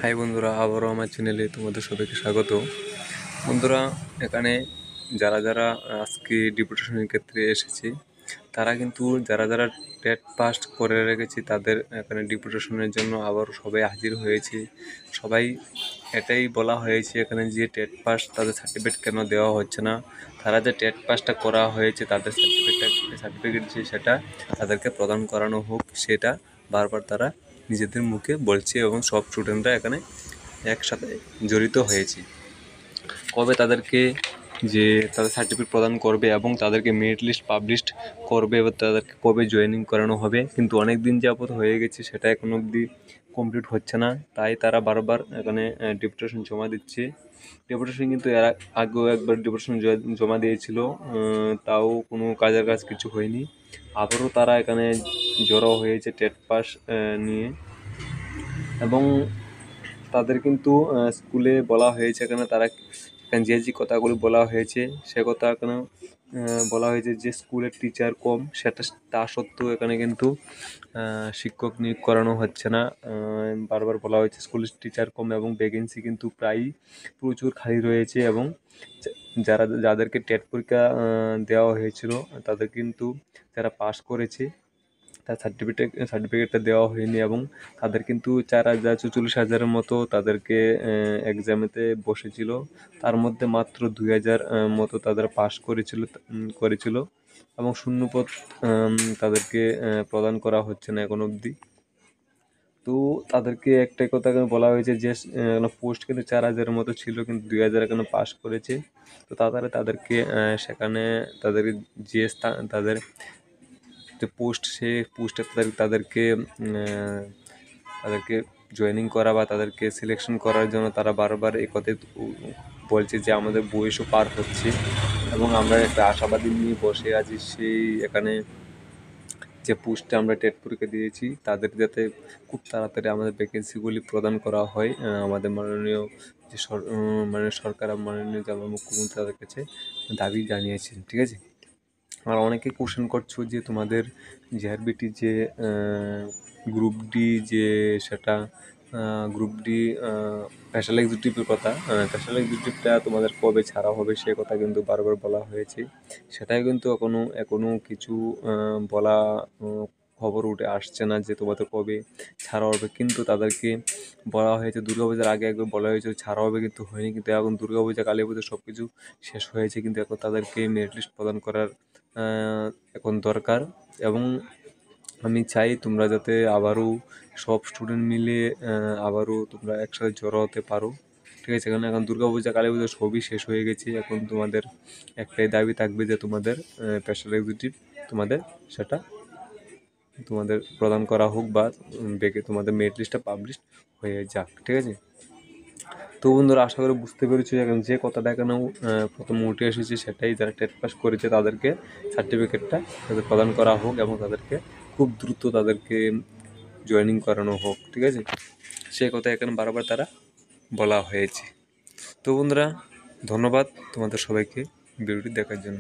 High বন্ধুরা, আবারও আমার চ্যানেলে তোমাদের সবাইকে স্বাগত। বন্ধুরা, এখানে যারা যারা আজকে ডিপুটেশনের ক্ষেত্রে এসেছে, তারা কিন্তু যারা যারা টেট পাস করে রেখেছে তাদের এখানে ডিপুটেশনের জন্য আবারও সবাই হাজির হয়েছে। সবাই এটাই বলা হয়েছে এখানে যে টেট পাস তাদের সার্টিফিকেট কেন দেওয়া হচ্ছে না, তারা যে টেট পাসটা করা হয়েছে তাদের সার্টিফিকেট যে সেটা তাদেরকে প্রদান করানো হোক, সেটা বারবার তারা নিজেদের মুখে বলছে এবং সব স্টুডেন্টরা এখানে একসাথে জড়িত হয়েছে। কবে তাদেরকে যে তাদের সার্টিফিকেট প্রদান করবে এবং তাদেরকে মেরিট লিস্ট পাবলিশ করবে এবং তাদেরকে কবে জয়েনিং করানো হবে, কিন্তু অনেক দিন যাবত হয়ে গেছে, সেটা এখনো অবধি কমপ্লিট হচ্ছে না। তাই তারা বারবার এখানে ডেপুটেশন জমা দিচ্ছে। ডেপুটেশন কিন্তু এর আগেও একবার ডেপুটেশন জমা দিয়েছিল, তাও কোনো কাজের কাজ কিছু হয়নি। আবারও তারা এখানে জড়ো হয়েছে টেট পাস নিয়ে। এবং তাদের কিন্তু স্কুলে বলা হয়েছে এখানে তারা যে কথাগুলি বলা হয়েছে সে কথা এখানে বলা হয়েছে যে স্কুলের টিচার কম, সেটা তা সত্ত্বেও এখানে কিন্তু শিক্ষক নিয়োগ করানো হচ্ছে না। বারবার বলা হয়েছে স্কুলের টিচার কম এবং ভ্যাকেন্সি কিন্তু প্রায়ই প্রচুর খালি রয়েছে। এবং যাদেরকে টেট পরীক্ষা দেওয়া হয়েছিল তাদের কিন্তু যারা পাস করেছে তার সার্টিফিকেটটা দেওয়া হয়নি এবং তাদের কিন্তু 4,44,000 মতো তাদেরকে এক্সামেতে বসেছিল, তার মধ্যে মাত্র 2,000 মতো তাদের পাস করেছিল এবং শূন্যপদ তাদেরকে প্রদান করা হচ্ছে না এখন অবধি। তো তাদেরকে একটাই কথা বলা হয়েছে যে পোস্ট কিন্তু 4,000 মতো ছিল, কিন্তু 2,000 এখানে পাস করেছে। তো তাদেরকে সেখানে তাদের যে তাদের যে পোস্ট, সে পোস্টে তাদেরকে জয়েনিং করা বা তাদেরকে সিলেকশন করার জন্য তারা বারবার এই কথাই বলছে যে আমাদের বয়সও পার হচ্ছে এবং আমরা একটা আশাবাদী নিয়ে বসে আছি সেই এখানে যে পোস্টে আমরা টেট পরীক্ষা দিয়েছি তাদের যাতে খুব তাড়াতাড়ি আমাদের ভ্যাকেন্সিগুলি প্রদান করা হয়। আমাদের মাননীয় যে সরকার, মাননীয় যে আমার মুখ্যমন্ত্রী, তাদের কাছে দাবি জানিয়েছেন। ঠিক আছে, আর অনেকে কোশ্চেন করছো যে তোমাদের জিআরবিটি যে গ্রুপ ডি যে সেটা গ্রুপ ডি স্পেশাল এক্সিকিউটিভের কথা, স্পেশাল এক্সিকিউটিভটা তোমাদের কবে ছাড়া হবে সে কথা কিন্তু বারবার বলা হয়েছে। সেটাই কিন্তু এখনও কিছু বলা খবর উঠে আসছে না যে তোমাদের কবে ছাড়া হবে। কিন্তু তাদেরকে বলা হয়েছে দুর্গাপূজার আগে একবার বলা হয়েছে ছাড়া হবে, কিন্তু হয়নি। কিন্তু এখন দুর্গাপূজা, কালী পুজো সব কিছু শেষ হয়েছে, কিন্তু এখন তাদেরকে মেরিট লিস্ট প্রদান করার এখন দরকার। এবং আমি চাই তোমরা যাতে আবারও সব স্টুডেন্ট মিলে আবারও তোমরা একসাথে জড়ো হতে পারো। ঠিক আছে, কারণ এখন দুর্গাপূজা, কালী পুজো সবই শেষ হয়ে গেছে। এখন তোমাদের একটাই দাবি থাকবে যে তোমাদের স্পেশাল এক্সিকিউটিভ সেটা তোমাদের প্রদান করা হোক বা তোমাদের মেরিট লিস্টটা পাবলিশ হয়ে যাক। ঠিক আছে, তো বন্ধুরা, আশা করি বুঝতে পেরেছি এখন যে কথাটা এখানে প্রথম উঠে এসেছে সেটাই, যারা টেট পাস করেছে তাদেরকে সার্টিফিকেটটা তাদের প্রদান করা হোক এবং তাদেরকে খুব দ্রুত তাদেরকে জয়েনিং করানো হোক। ঠিক আছে, সে কথা এখানে বারবার তারা বলা হয়েছে। তো বন্ধুরা, ধন্যবাদ তোমাদের সবাইকে ভিডিওটি দেখার জন্য।